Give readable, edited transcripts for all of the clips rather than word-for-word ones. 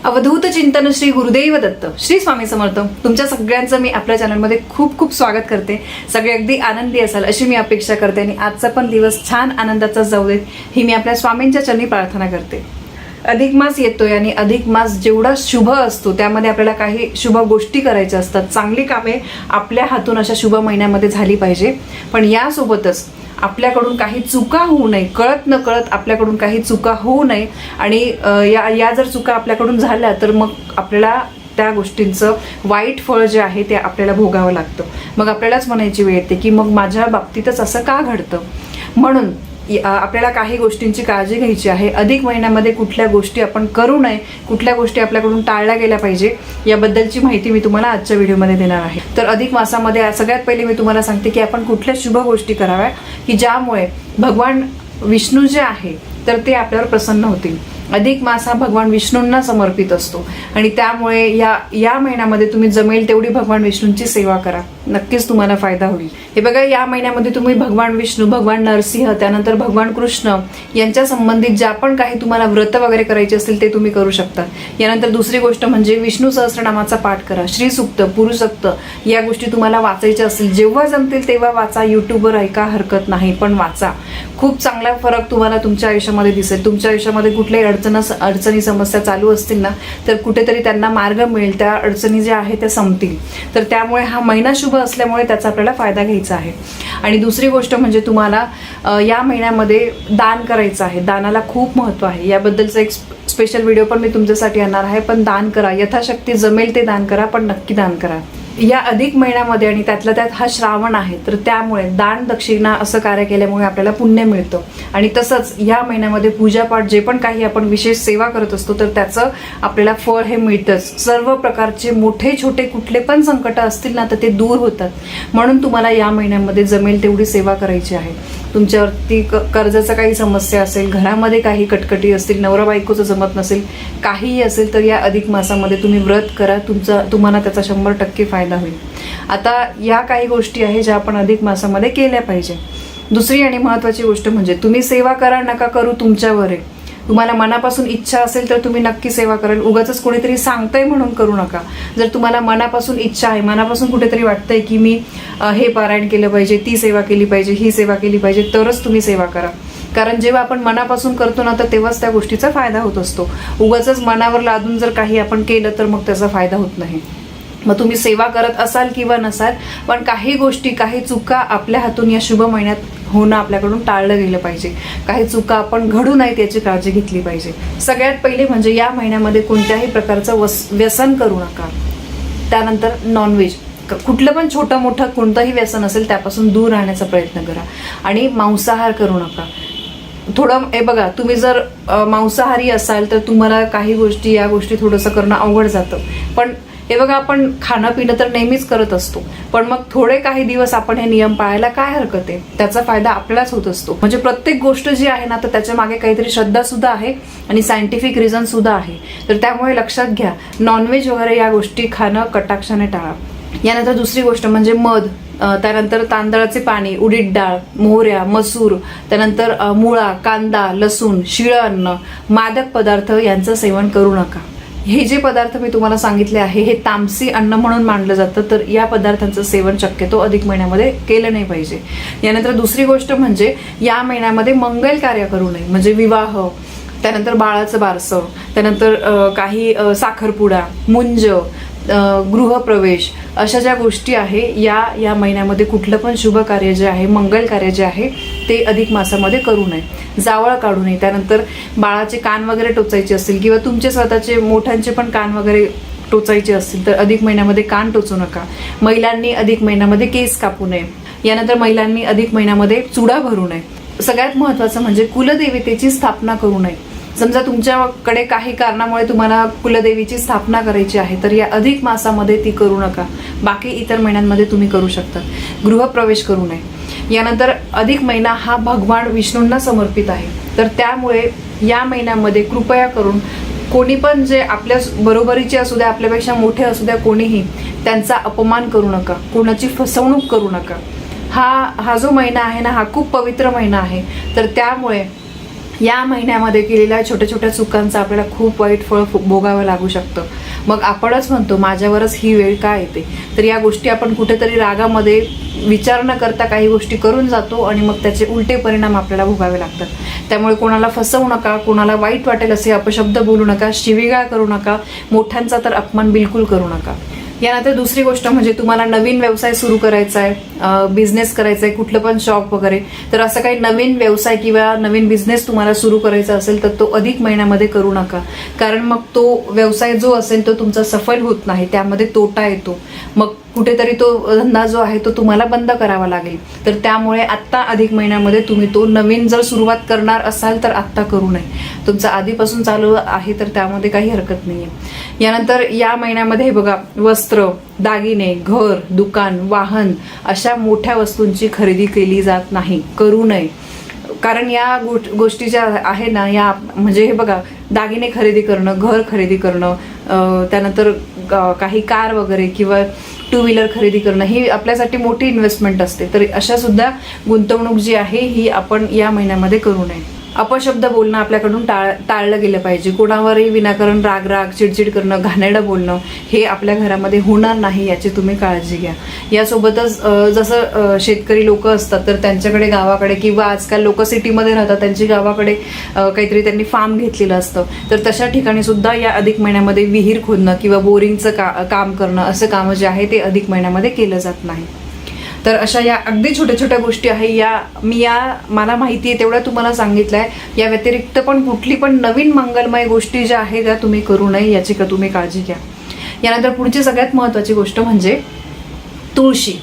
अवधूत चिंतन श्री गुरुदेव दत्त श्री स्वामी समर्थ। तुमच्या सगळ्यांचं मी आपल्या चॅनलमध्ये खूप खूप स्वागत करते। सगळे अगदी आनंदी असाल अशी मी अपेक्षा करते आणि आजचा पण दिवस छान आनंदाचा जाऊ देत ही मी आपल्या स्वामींच्या चरणी प्रार्थना करते। अधिक मास येतोय आणि अधिक मास जेवढा शुभ असतो त्यामध्ये आपल्याला काही शुभ गोष्टी करायच्या असतात। चांगली कामे आपल्या हातून अशा शुभ महिन्यामध्ये झाली पाहिजे, पण यासोबतच आपल्याकडून काही चुका होऊ नये, कळत न कळत आपल्याकडून काही चुका होऊ नये आणि या जर चुका आपल्याकडून झाल्या तर मग आपल्याला त्या गोष्टींचं वाईट फळ जे आहे ते आपल्याला भोगावं लागतं। मग आपल्यालाच म्हणायची वेळ येते की मग माझ्या बाबतीतच असं का घडतं। म्हणून आपल्याला काही गोष्टींची काळजी घ्यायची आहे। अधिक महिन्यामध्ये कुठल्या गोष्टी आपण करू नये, कुठल्या गोष्टी आपल्याकडून टाळल्या गेल्या पाहिजे याबद्दलची माहिती मी तुम्हाला आजच्या व्हिडिओमध्ये देणार आहे। तर अधिक मासामध्ये सगळ्यात पहिले मी तुम्हाला सांगते की आपण कुठल्या शुभ गोष्टी कराव्या की ज्यामुळे भगवान विष्णू जे आहे तर ते आपल्यावर प्रसन्न होतील। अधिक मास हा भगवान विष्णूंना समर्पित असतो आणि त्यामुळे या महिन्यामध्ये तुम्ही जमेल तेवढी भगवान विष्णूंची सेवा करा, नक्कीच तुम्हाला फायदा होईल। हे बघा, या महिन्यामध्ये तुम्ही भगवान विष्णू, भगवान नरसिंह, त्यानंतर भगवान कृष्ण यांच्या संबंधित ज्या पण काही तुम्हाला व्रत वगैरे करायचे असतील ते तुम्ही करू शकता। यानंतर दुसरी गोष्ट म्हणजे विष्णू सहस्रनामाचा पाठ करा, श्री सूक्त, पुरुषसूक्त या गोष्टी तुम्हाला वाचायच्या असतील जेव्हा जमतील तेव्हा वाचा। युट्यूबवर ऐका, हरकत नाही, पण वाचा। खूप चांगला फरक तुम्हाला तुमच्या आयुष्यामध्ये दिसेल। तुमच्या आयुष्यामध्ये कुठल्याही अडचणी समस्या चालू असतील ना तर कुठेतरी त्यांना मार्ग मिळेल, त्या अडचणी ज्या आहेत त्या संपतील। तर त्यामुळे हा महिना शुभ असल्यामुळे त्याचा आपल्याला फायदा घ्यायचा आहे। आणि दुसरी गोष्ट म्हणजे तुम्हाला या महिन्यामध्ये दान करायचं आहे। दानाला खूप महत्त्व आहे, याबद्दलचा एक स्पेशल व्हिडिओ पण मी तुमच्यासाठी आणणार आहे। पण दान करा, यथाशक्ती जमेल ते दान करा, पण नक्की दान करा। या अधिक महिन्यामध्ये आणि त्यातल्या त्यात हा श्रावण आहे तर त्यामुळे दान दक्षिणा असं कार्य केल्यामुळे आपल्याला पुण्य मिळतं। आणि तसंच या महिन्यामध्ये पूजापाठ जे पण काही आपण विशेष सेवा करत असतो तर त्याचं आपल्याला फळ हे मिळतंच। सर्व प्रकारचे मोठे छोटे कुठले पण संकट असतील ना तर ते दूर होतात। म्हणून तुम्हाला या महिन्यामध्ये जमेल तेवढी सेवा करायची आहे। तुमच्यावरती कर्जाचा काही समस्या असेल, घरामध्ये काही कटकटी असतील, नवरा बायकोचं जमत नसेल, काहीही असेल तर या अधिक मासामध्ये तुम्ही व्रत करा, तुम्हाला त्याचा 100% फायदा होईल। आता या काही गोष्टी आहे ज्या आपण अधिक मासामध्ये केल्या पाहिजे। दुसरी आणि महत्त्वाची गोष्ट म्हणजे तुम्ही सेवा करा नका करू तुमच्यावर आहे। तुम्हाला मनापासून इच्छा असेल तर तुम्ही नक्की सेवा कराल, उगाच कोणीतरी सांगतंय म्हणून करू नका। जर तुम्हाला मनापासून इच्छा आहे, मनापासून कुठेतरी वाटतंय की मी हे पारायण केलं पाहिजे, ती सेवा केली पाहिजे, ही सेवा केली पाहिजे, तरच तुम्ही सेवा करा। कारण जेव्हा आपण मनापासून करतो ना तर तेव्हाच त्या गोष्टीचा फायदा होत असतो। उगाच मनावर लादून जर काही आपण केलं तर मग त्याचा फायदा होत नाही। मग तुम्ही सेवा करत असाल किंवा नसाल, पण काही गोष्टी, काही चुका आपल्या हातून या शुभ महिन्यात होणं आपल्याकडून टाळलं गेलं पाहिजे। काही चुका आपण घडू नयेत याची काळजी घेतली पाहिजे। सगळ्यात पहिले म्हणजे या महिन्यामध्ये कोणत्याही प्रकारचं व्यसन करू नका। त्यानंतर नॉनव्हेज, कुठलं पण छोटं मोठं कोणतंही व्यसन असेल त्यापासून दूर राहण्याचा प्रयत्न करा। आणि मांसाहार करू नका। थोडं हे बघा, तुम्ही जर मांसाहारी असाल तर तुम्हाला काही गोष्टी या गोष्टी थोडंसं करणं अवघड जातं। पण हे बघा, आपण खाणं पिणं तर नेहमीच करत असतो, पण मग थोडे काही दिवस आपण हे नियम पाळायला काय हरकत आहे, त्याचा फायदा आपल्यालाच होत असतो। म्हणजे प्रत्येक गोष्ट जी आहे ना तर त्याच्या मागे काहीतरी श्रद्धा सुद्धा आहे आणि सायंटिफिक रिझन सुद्धा आहे। तर त्यामुळे लक्षात घ्या, नॉनव्हेज वगैरे या गोष्टी खाणं कटाक्षाने टाळा। यानंतर दुसरी गोष्ट म्हणजे मध, त्यानंतर तांदळाचे पाणी, उडीद डाळ, मोहऱ्या, मसूर, त्यानंतर मुळा, कांदा, लसूण, शिळं अन्न, मादक पदार्थ यांचं सेवन करू नका। हे जे पदार्थ मी तुम्हाला सांगितले आहे हे तामसी अन्न म्हणून मानलं जातं, तर या पदार्थांचं सेवन शक्यतो अधिक महिन्यामध्ये केलं नाही पाहिजे। यानंतर दुसरी गोष्ट म्हणजे या महिन्यामध्ये मंगल कार्य करू नये, म्हणजे विवाह, त्यानंतर बाळाचं बारसं, त्यानंतर काही साखरपुडा, मुंज, गृहप्रवेश अशा ज्या गोष्टी आहे या महिन्यामध्ये कुठलं पण शुभ कार्य जे आहे, मंगल कार्य जे आहे ते अधिक मासामध्ये करू नये। जावळ काढू नये, त्यानंतर बाळाचे कान वगैरे टोचायचे असतील किंवा तुमचे स्वतःचे मोठ्यांचे पण कान वगैरे टोचायचे असतील तर अधिक महिन्यामध्ये कान टोचू नका। महिलांनी अधिक महिन्यामध्ये केस कापू नये। यानंतर महिलांनी अधिक महिन्यामध्ये चुडा भरू नये। सगळ्यात महत्त्वाचं म्हणजे कुलदेवतेची स्थापना करू नये। समजा तुमच्याकडे काही कारणामुळे तुम्हाला कुलदेवीची स्थापना करायची आहे तर या अधिक मासामध्ये ती करू नका, बाकी इतर महिन्यांमध्ये तुम्ही करू शकता। गृहप्रवेश करू नये। यानंतर अधिक महिना हा भगवान विष्णूंना समर्पित आहे, तर त्यामुळे या महिन्यामध्ये कृपया करून कोणी पण जे आपल्या बरोबरीचे असू द्या, आपल्यापेक्षा मोठे असू द्या, कोणीही त्यांचा अपमान करू नका, कोणाची फसवणूक करू नका। हा जो महिना आहे ना हा खूप पवित्र महिना आहे, तर त्यामुळे या महिन्यामध्ये केलेल्या छोट्या छोट्या चुकांचं आपल्याला खूप वाईट फळ भोगावं लागू शकतं. मग आपणच म्हणतो माझ्यावरच ही वेळ का येते. तर या गोष्टी आपण कुठेतरी रागामध्ये विचार न करता काही गोष्टी करून जातो आणि मग त्याचे उलटे परिणाम आपल्याला भोगावे लागतात. त्यामुळे कोणाला फसवू नका, कोणाला वाईट वाटेल असे अपशब्द बोलू नका, शिवीगाळ करू नका, मोठ्यांचा तर अपमान बिलकुल करू नका. यानंतर दुसरी गोष्ट म्हणजे तुम्हाला नवीन व्यवसाय सुरू करायचा आहे, बिझनेस करायचा आहे, कुठलं पण शॉप वगैरे, तर असं काही नवीन व्यवसाय किंवा नवीन बिझनेस तुम्हाला सुरू करायचा असेल तर तो अधिक महिन्यामध्ये करू नका. कारण मग तो व्यवसाय जो असेल तो तुमचा सफल होत नाही, त्यामध्ये तोटा येतो. मग कुठेतरी तो धंदा जो आहे तो तुम्हाला बंद करावा लागेल. तर त्यामुळे आत्ता अधिक महिन्यामध्ये तुम्ही तो नवीन जर सुरुवात करणार असाल तर आत्ता करू नये. तुमचा आधीपासून चालू आहे तर त्यामध्ये काही हरकत नाही आहे. यानंतर या महिन्यामध्ये बघा, वस्त्र, दागिने, घर, दुकान, वाहन अशा मोठ्या वस्तूंची खरेदी केली जात नाही, करू नये. कारण या गोष्टी ज्या आहे ना, या म्हणजे हे बघा, दागिने खरेदी करणं, घर खरेदी करणं, त्यानंतर काही कार वगैरे किंवा टू व्हीलर खरेदी करणं ही आपल्यासाठी मोठी इन्व्हेस्टमेंट असते. तर अशा सुद्धा गुंतवणूक जी आहे ही आपण या महिन्यामध्ये करू नये. अपशब्द बोलणं आपल्याकडून टाळलं गेलं पाहिजे. कोणावरही विनाकारण राग चिडचिड करणं, घाणेरडं बोलणं हे आपल्या घरामध्ये होणार नाही याची तुम्ही काळजी घ्या. यासोबतच जसं शेतकरी लोक असतात तर त्यांच्याकडे गावाकडे किंवा आजकाल लोक सिटीमध्ये राहतात, त्यांची गावाकडे काहीतरी त्यांनी फार्म घेतलेलं असतं, तर तशा ठिकाणी सुद्धा या अधिक महिन्यामध्ये विहीर खोदणं किंवा बोरिंगचं काम करणं असं कामं जे आहे ते अधिक महिन्यामध्ये केलं जात नाही. तर अशा या अगदी छोट्या छोट्या गोष्टी आहे, मला माहिती आहे तेवढ्या तुम्हाला सांगितलं आहे. या व्यतिरिक्त पण कुठली पण नवीन मंगलमय गोष्टी ज्या आहेत त्या तुम्ही करू नये याची का तुम्ही काळजी घ्या. यानंतर पुढची सगळ्यात महत्त्वाची गोष्ट म्हणजे तुळशी.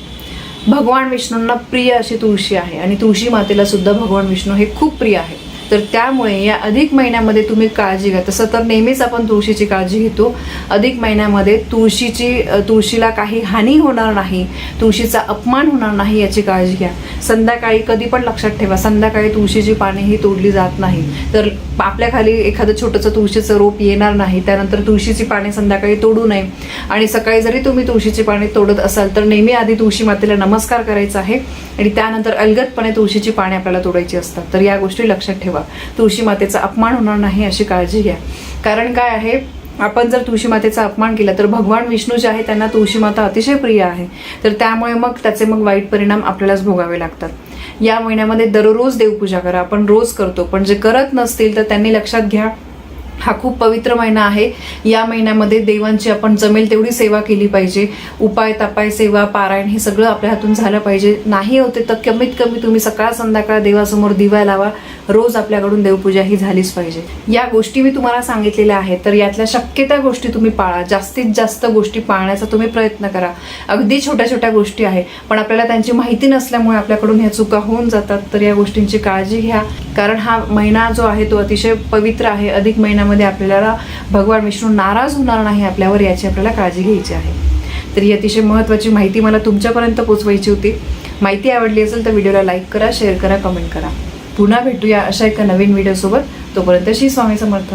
भगवान विष्णूंना प्रिय अशी तुळशी आहे आणि तुळशी मातेला सुद्धा भगवान विष्णू हे खूप प्रिय आहे. तर त्यामुळे या अधिक महिन्यामध्ये तुम्ही काळजी घ्या. तसं तर नेहमीच आपण तुळशीची काळजी घेतो. अधिक महिन्यामध्ये तुळशीला काही हानी होणार नाही, तुळशीचा अपमान होणार नाही याची काळजी घ्या. संध्याकाळी कधी पण लक्षात ठेवा, संध्याकाळी तुळशीची पाने ही तोडली जात नाही. तर आपल्या खाली एखादं छोटंसं तुळशीचं रोप येणार नाही, त्यानंतर तुळशीची पाने संध्याकाळी तोडू नये. आणि सकाळी जरी तुम्ही तुळशीची पाने तोडत असाल तर नेहमी आधी तुळशी मातेला नमस्कार करायचा आहे आणि त्यानंतर अलगदपणे तुळशीची पाने आपल्याला तोडायची असतात. तर या गोष्टी लक्षात ठेवा. तुळशी मातेचा अपमान होणार नाही अशी काळजी घ्या. कारण काय आहे, आपण जर तुळशी मातेचा अपमान केला तर भगवान विष्णू जे आहे त्यांना तुळशी माता अतिशय प्रिय आहे. तर त्यामुळे मग त्याचे वाईट परिणाम आपल्यालाच भोगावे लागतात. या महिन्यामध्ये दररोज देवपूजा करा. आपण रोज करतो, पण जे करत नसतील तर त्यांनी लक्षात घ्या, हा खूप पवित्र महिना आहे. या महिन्यामध्ये देवांची आपण जमेल तेवढी सेवा केली पाहिजे. उपाय तापाय सेवा पारायण हे सगळं आपल्या हातून झालं पाहिजे. नाही होते तर कमीत कमी तुम्ही सकाळ संध्याकाळ देवासमोर दिवा लावा. रोज आपल्याकडून देवपूजा ही झालीच पाहिजे. या गोष्टी मी तुम्हाला सांगितलेल्या आहेत, तर यातल्या शक्य त्या गोष्टी तुम्ही पाळा. जास्तीत जास्त गोष्टी पाळण्याचा तुम्ही प्रयत्न करा. अगदी छोट्या छोट्या गोष्टी आहे, पण आपल्याला त्यांची माहिती नसल्यामुळे आपल्याकडून ह्या चुका होऊन जातात. तर या गोष्टींची काळजी घ्या. कारण हा महिना जो आहे तो अतिशय पवित्र आहे. अधिक महिन्यामध्ये आपल्याला भगवान विष्णू नाराज होणार नाही आपल्यावर याची आपल्याला काळजी घ्यायची आहे. तर ही अतिशय महत्त्वाची माहिती मला तुमच्यापर्यंत पोहोचवायची होती. माहिती आवडली असेल तर व्हिडिओला लाईक करा, शेअर करा, कमेंट करा. पुन्हा भेटूया अशा एका नवीन व्हिडिओसोबत. तोपर्यंत श्री स्वामी समर्थ.